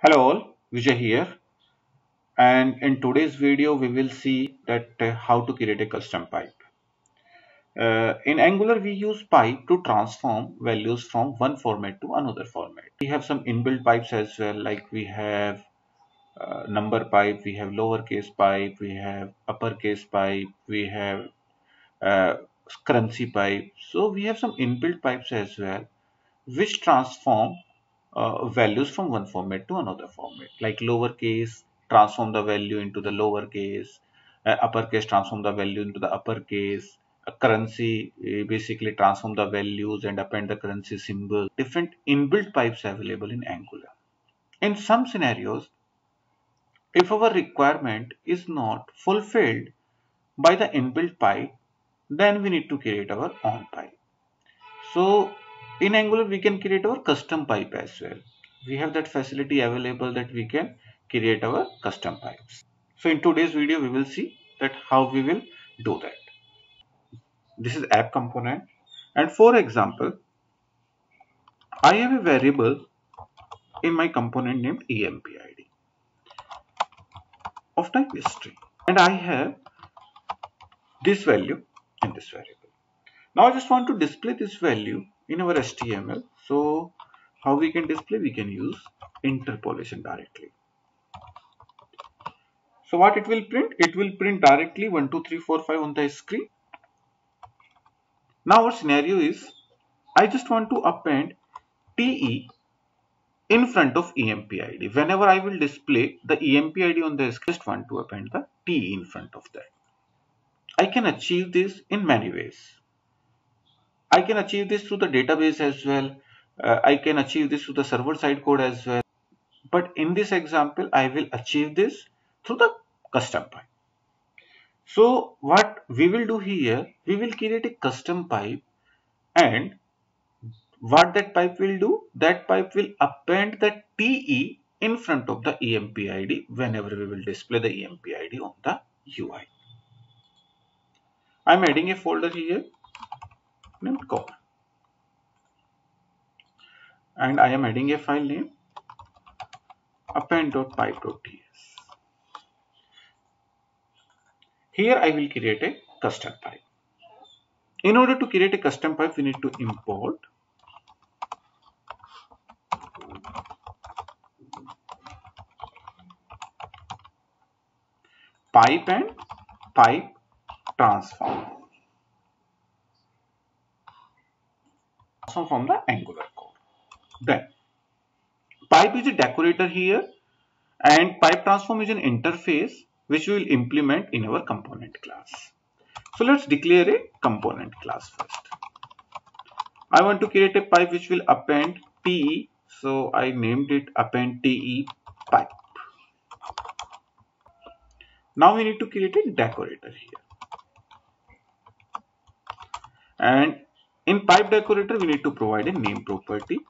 Hello all, Vijay here, and in today's video we will see that how to create a custom pipe. In Angular we use pipe to transform values from one format to another format. We have some inbuilt pipes as well, like we have number pipe, we have lowercase pipe, we have uppercase pipe, we have uh, currency pipe. So we have some inbuilt pipes as well, which transform values from one format to another format. Like lowercase transform the value into the lowercase, uppercase transform the value into the uppercase, a currency basically transform the values and append the currency symbol. Different inbuilt pipes available in Angular. In some scenarios, if our requirement is not fulfilled by the inbuilt pipe, then we need to create our own pipe. So in Angular, we can create our custom pipe as well. We have that facility available that we can create our custom pipes. So in today's video, we will see that how we will do that. This is app component. And for example, I have a variable in my component named empid of type string. And I have this value in this variable. Now I just want to display this value in our HTML. So how we can display? We can use interpolation directly. So what it will print? It will print directly 1, 2, 3, 4, 5 on the screen. Now our scenario is I just want to append TE in front of empid. Whenever I will display the empid on the screen, I just want to append the TE in front of that. I can achieve this in many ways. I can achieve this through the database as well. I can achieve this through the server side code as well. But in this example, I will achieve this through the custom pipe. So what we will do here, we will create a custom pipe, and what that pipe will do, that pipe will append the TE in front of the empid whenever we will display the empid on the UI. I'm adding a folder here named core, and I am adding a file name append.pipe.ts. Here I will create a custom pipe. In order to create a custom pipe, we need to import pipe and pipe transform from the Angular code. Then pipe is a decorator here, and pipe transform is an interface which we will implement in our component class. So let's declare a component class first. I want to create a pipe which will append TE, so I named it append TE pipe. Now we need to create a decorator here, and in pipe decorator we need to provide a name property.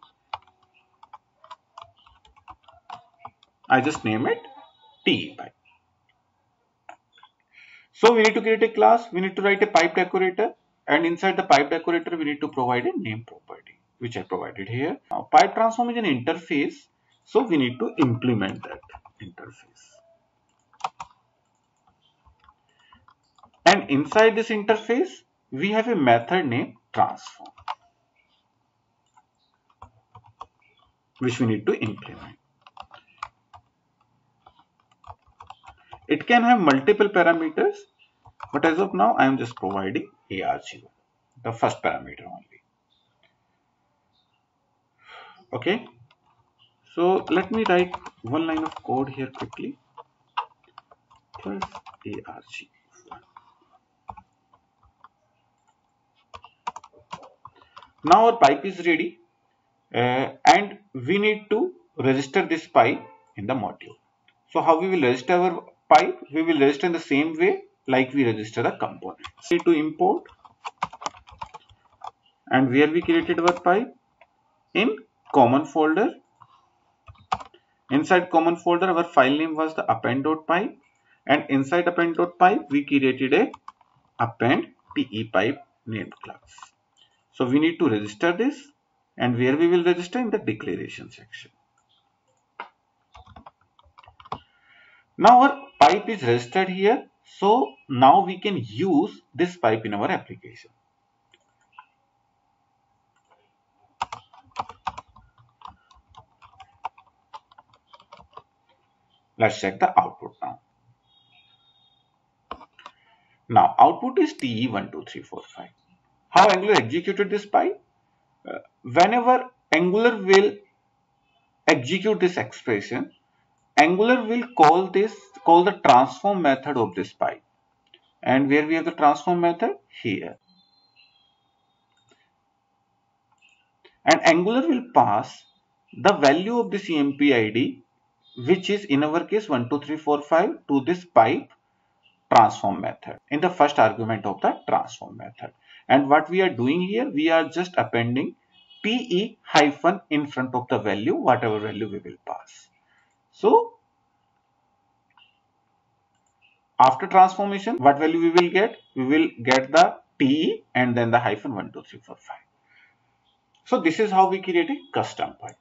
I just name it TE pipe. So we need to create a class, we need to write a pipe decorator, and inside the pipe decorator we need to provide a name property, which I provided here. Now pipe transform is an interface, so we need to implement that interface. And inside this interface, we have a method named transform, which we need to implement. It can have multiple parameters, but as of now, I am just providing arg1, the first parameter only. Okay. So let me write one line of code here quickly. Plus arg1. Now our pipe is ready, and we need to register this pipe in the module. So how we will register our pipe? We will register in the same way like we register the component. We need to import, and where we created our pipe? In common folder. Inside common folder, our file name was the append.pipe, and inside append.pipe we created a append TE pipe named class. So we need to register this, and where we will register? In the declaration section. Now our pipe is registered here. So now we can use this pipe in our application. Let's check the output now. Now output is TE12345. How Angular executed this pipe? Whenever Angular will execute this expression, Angular will call the transform method of this pipe. And where we have the transform method? Here. And Angular will pass the value of this EMP ID, which is in our case 12345, to this pipe transform method in the first argument of the transform method. And what we are doing here, we are just appending TE hyphen in front of the value, whatever value we will pass. So after transformation, what value we will get? We will get the TE and then the hyphen 12345. So this is how we create a custom pipe.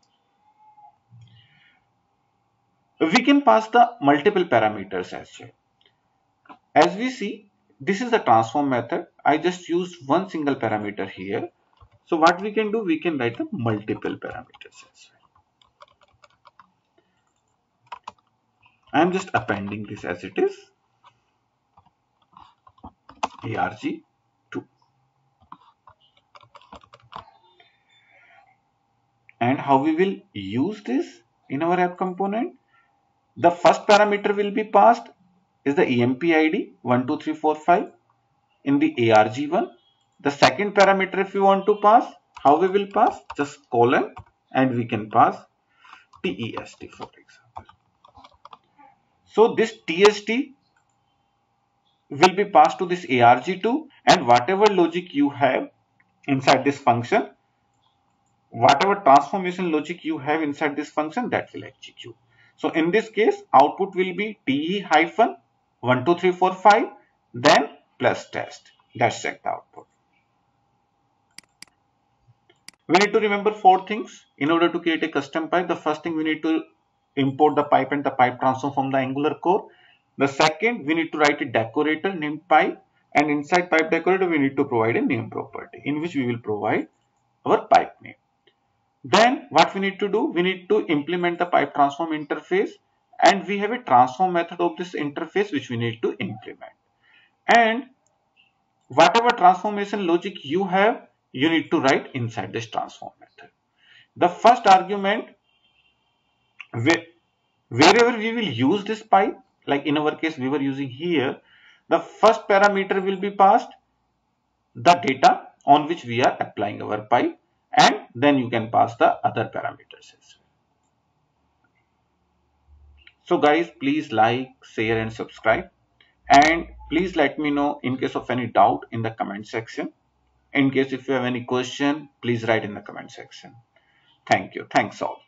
We can pass the multiple parameters as well. As we see, this is the transform method. I just used one single parameter here. So what we can do, we can write the multiple parameters as well. I am just appending this as it is. ARG2. And how we will use this in our app component? The first parameter will be passed is the EMP ID 12345 in the ARG1. The second parameter, if you want to pass, how we will pass? Just colon, and we can pass TEST, for example. So this TST will be passed to this ARG2, and whatever logic you have inside this function, whatever transformation logic you have inside this function, that will execute. So in this case, output will be TE hyphen 12345, then plus test. Let's check the output. We need to remember 4 things in order to create a custom pipe. The first thing, we need to import the pipe and the pipe transform from the Angular core. The second, we need to write a decorator named pipe, and inside pipe decorator we need to provide a name property in which we will provide our pipe name. Then what we need to do, we need to implement the pipe transform interface, and we have a transform method of this interface which we need to implement. And whatever transformation logic you have, you need to write inside this transform method. The first argument, wherever we will use this pipe, like in our case we were using here, the first parameter will be passed the data on which we are applying our pipe, and then you can pass the other parameters as well. So guys, please like, share and subscribe, and please let me know in case of any doubt in the comment section. In case if you have any question, please write in the comment section. Thank you. Thanks all.